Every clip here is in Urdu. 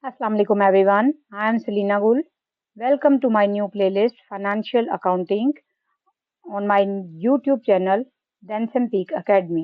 Assalamu alaikum everyone. I am Selina Gul. Welcome to my new playlist Financial Accounting on my YouTube channel Denson Peak Academy.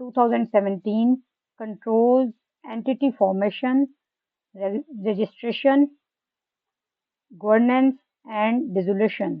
2017 controls entity formation, registration, governance and dissolution.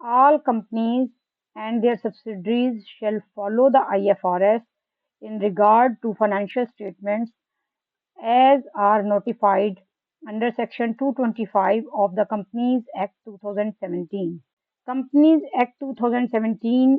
All companies and their subsidiaries shall follow the IFRS in regard to financial statements as are notified under Section 225 of the Companies Act 2017. Companies Act 2017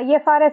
IFRS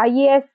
IAS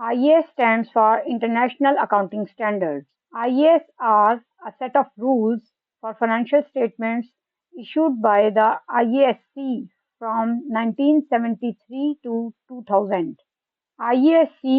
IAS stands for International Accounting Standards. IAS are a set of rules for financial statements issued by the IASC from 1973 to 2000. IASC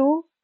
2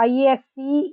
IASC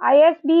IASB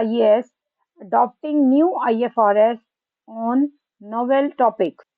IAS adopting new IFRS on novel topics.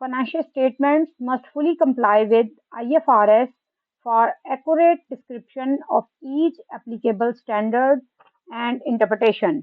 Financial statements must fully comply with IFRS for accurate description of each applicable standard and interpretation.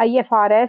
IFRS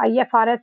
IFRS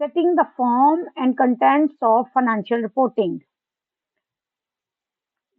setting the form and contents of financial reporting.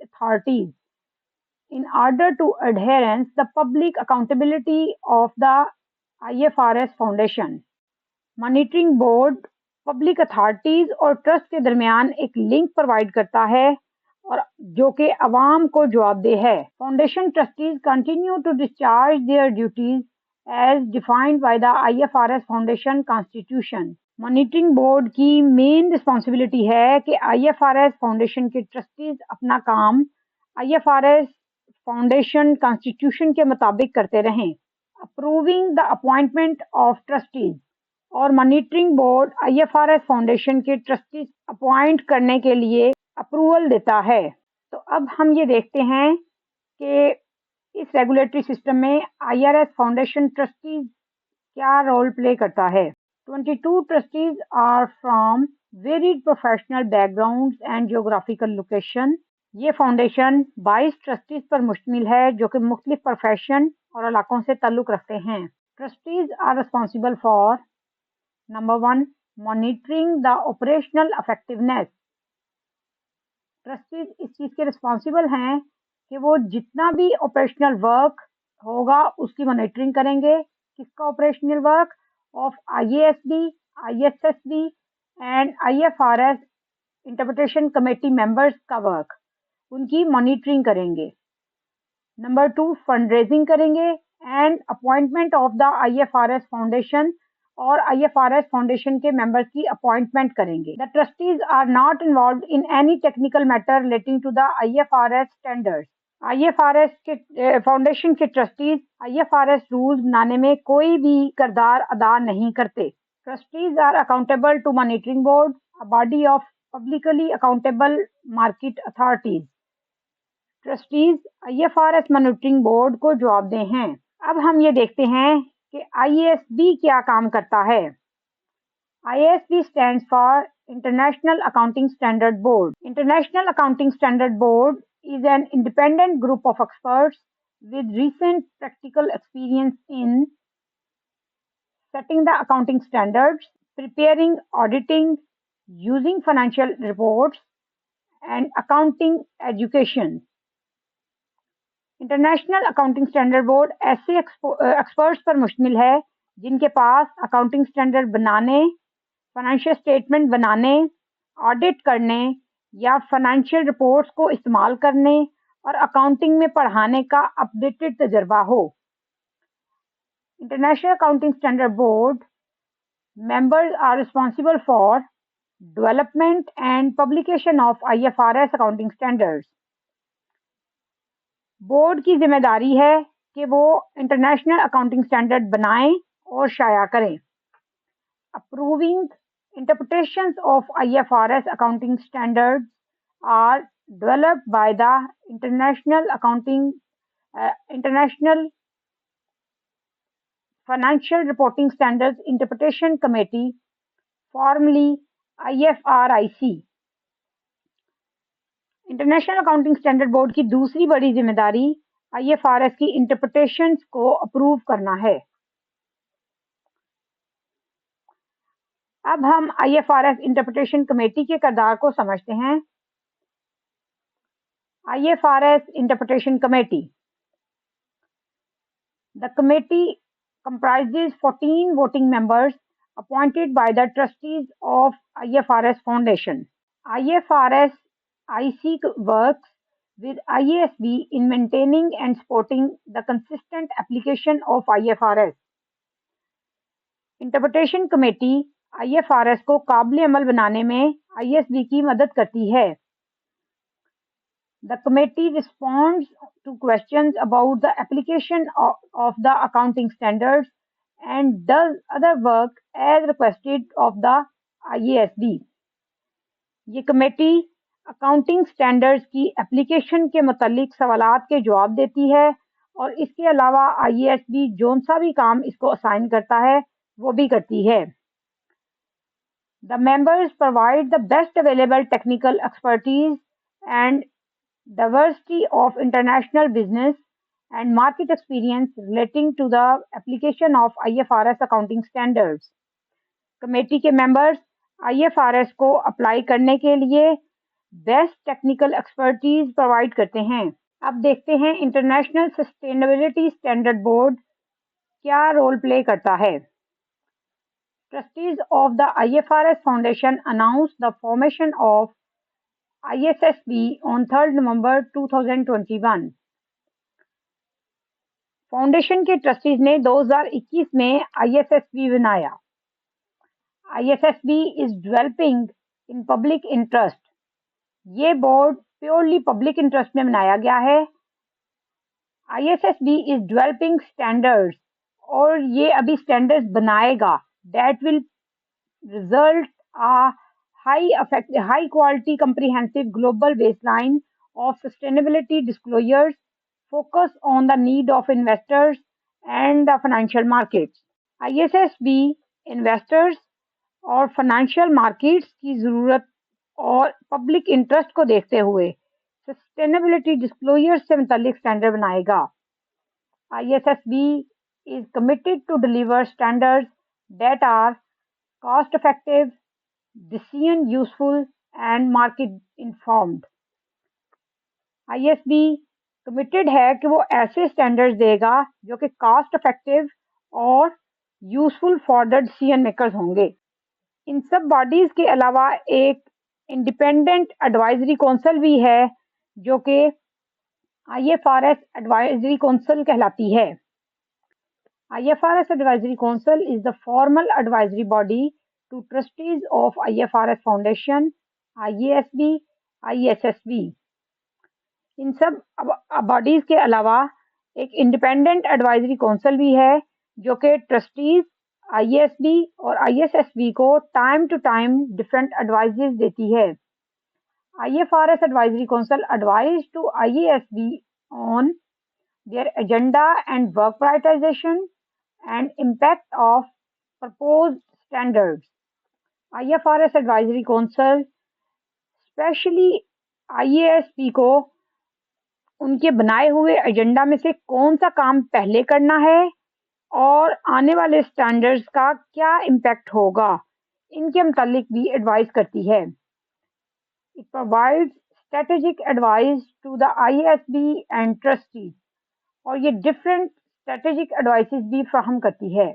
authorities. In order to adherence the public accountability of the IFRS Foundation. Monitoring Board public authorities اور ٹرسٹ کے درمیان ایک لنک پرووائڈ کرتا ہے اور جو کہ عوام کو جواب دہ ہے. Foundation trustees continue to discharge their duties as defined by the IFRS foundation constitution. Monitoring board کی مین رسپانسبلٹی ہے کہ IFRS فاؤنڈیشن کے ٹرسٹیز اپنا کام IFRS فاؤنڈیشن کانسٹیٹیوشن کے مطابق کرتے رہیں. Approving the appointment of trustees اور مانیٹرنگ بورڈ IFRS فاؤنڈیشن کے ٹرسٹیز اپوائنٹ کرنے کے لیے اپروول دیتا ہے. تو اب ہم یہ دیکھتے ہیں کہ اس ریگولیٹری سسٹم میں IRS فاؤنڈیشن ٹرسٹیز کیا رول پلے کرتا ہے. 22 trustees are from varied professional backgrounds and geographical location. یہ فاؤنڈیشن 22 ٹرسٹیز پر مشتمل ہے جو کہ مختلف پروفیشن اور علاقوں سے تعلق رکھتے ہیں. Trustees are responsible for number 1 monitoring the operational effectiveness. Trustees اس چیز کے ریسپانسبل ہیں کہ وہ جتنا بھی آپریشنل ورک ہوگا اس کی مانیٹرنگ کریں گے. کس کا operational work? Of IASB, ISSB and IFRS interpretation committee members کا ورک، ان کی مانیٹرنگ کریں گے. نمبر 2 فنڈ ریزنگ کریں گے and appointment of the IFRS foundation اور IFRS فاؤنڈیشن کے ممبرس کی اپوائنٹمنٹ کریں گے. The trustees are not involved in any technical matter relating to the IFRS standard. IFRS کے فاؤنڈیشن کے ٹرسٹیز IFRS رولز بنانے میں کوئی بھی کردار ادا نہیں کرتے. Trustees are accountable to monitoring board, a body of publicly accountable market authorities. ٹرسٹیز IFRS مانیٹرنگ بورڈ کو جواب دہ ہیں. اب ہم یہ دیکھتے ہیں کہ IASB کیا کام کرتا ہے. IASB stands for International Accounting Standard Board. International Accounting Standard Board is an independent group of experts with recent practical experience in setting the accounting standards, preparing, auditing, using financial reports, and accounting education. International accounting standard board ایسے ایکسپرٹس پر مشتمل ہے جن کے پاس اکاؤنٹنگ اسٹینڈرڈ بنانے، فائنینشیل اسٹیٹمنٹ بنانے، آڈٹ کرنے یا فائنینشیل رپورٹس کو استعمال کرنے اور اکاؤنٹنگ میں پڑھانے کا اپڈیٹڈ تجربہ ہو. International accounting standard board members are responsible for development and publication of IFRS accounting standards. Board کی ذمہ داری ہے کہ وہ انٹرنیشنل اکاؤنٹنگ اسٹینڈرڈ بنائیں اور شائع کریں. Approving interpretations of IFRS accounting standards are developed by the international financial reporting standards interpretation committee formally IFRIC. International accounting standard board کی دوسری بڑی ذمہ داری IFRS کی انٹرپریٹیشنز کو اپروو کرنا ہے. اب ہم IFRS انٹرپریٹیشن کمیٹی کے کردار کو سمجھتے ہیں. IFRS interpretation committee. The committee comprises 14 voting members appointed by the trustees of IFRS Foundation. IFRS IC works with IASB in maintaining and supporting the consistent application of IFRS. Interpretation Committee IFRS کو قابل عمل بنانے میں IASB کی مدد کرتی ہے. The committee responds to questions about the application of the accounting standards and does other work as requested of the IASB. یہ کمیٹی اکاؤنٹنگ سٹینڈرڈز کی اپلیکیشن کے متعلق سوالات کے جواب دیتی ہے اور اس کے علاوہ IASB جون سا بھی کام اس کو اسائن کرتا ہے وہ بھی کرتی ہے. The members provide the best available technical expertise and diversity of international business and market experience relating to the application of IFRS accounting standards. Committee کے ممبرز IFRS کو اپلائی کرنے کے لیے بیسٹ ٹیکنیکل ایکسپرٹیز پرووائڈ کرتے ہیں۔ اب دیکھتے ہیں انٹرنیشنل سسٹینیبلٹی اسٹینڈرڈ بورڈ کیا رول پلے کرتا ہے۔ Trustees of the IFRS Foundation announced the formation of ISSB on 3 November 2021۔ Foundation کے ٹرسٹیز نے 2021 میں ISSB بنایا۔ ISSB is developing in public interest۔ یہ بورڈ پیورلی پبلک انٹرسٹ میں بنایا گیا ہے۔ ISSB is developing standards اور یہ ابھی اسٹینڈرڈز بنائے گا that will result a high quality comprehensive global baseline of sustainability disclosures focus on the need of investors and the financial markets۔ ISSB investors اور فائنینشیل مارکیٹس کی ضرورت اور پبلک انٹرسٹ کو دیکھتے ہوئے سسٹینیبلٹی ڈسکلوجر سے متعلق اسٹینڈرڈ بنائے گا۔ ISSB is committed to deliver standards that are cost effective, decision useful and market informed۔ ISB committed ہے کہ وہ ایسے اسٹینڈرڈ دے گا جو کہ کاسٹ افیکٹو اور useful for the decision makers ہوں گے۔ ان سب باڈیز کے علاوہ ایک انڈیپینڈنٹ ایڈوائزری کونسل بھی ہے جو کہ IFRS ایڈوائزری کونسل کہلاتی ہے۔ IFRS Advisory Council is the formal advisory body to trustees of IFRS Foundation, IASB, ISSB۔ In sub bodies کے علاوہ ایک انڈیپینڈنٹ ایڈوائزری کونسل بھی ہے جو کہ ٹرسٹیز IASB اور ISSB کو time to time different advices دیتی ہے۔ IFRS Advisory Council advised to IASB on their agenda and work prioritization and impact of proposed standards۔ IFRS Advisory Council specially IASB کو ان کے بنائے ہوئے ایجنڈا میں سے کون سا کام پہلے کرنا ہے اور آنے والے اسٹینڈرڈز کا کیا امپیکٹ ہوگا ان کے متعلق بھی ایڈوائز کرتی ہے۔ It provides strategic advice to the IASB and trustees اور یہ ڈفرینٹ اسٹریٹجک ایڈوائسز بھی فراہم کرتی ہے۔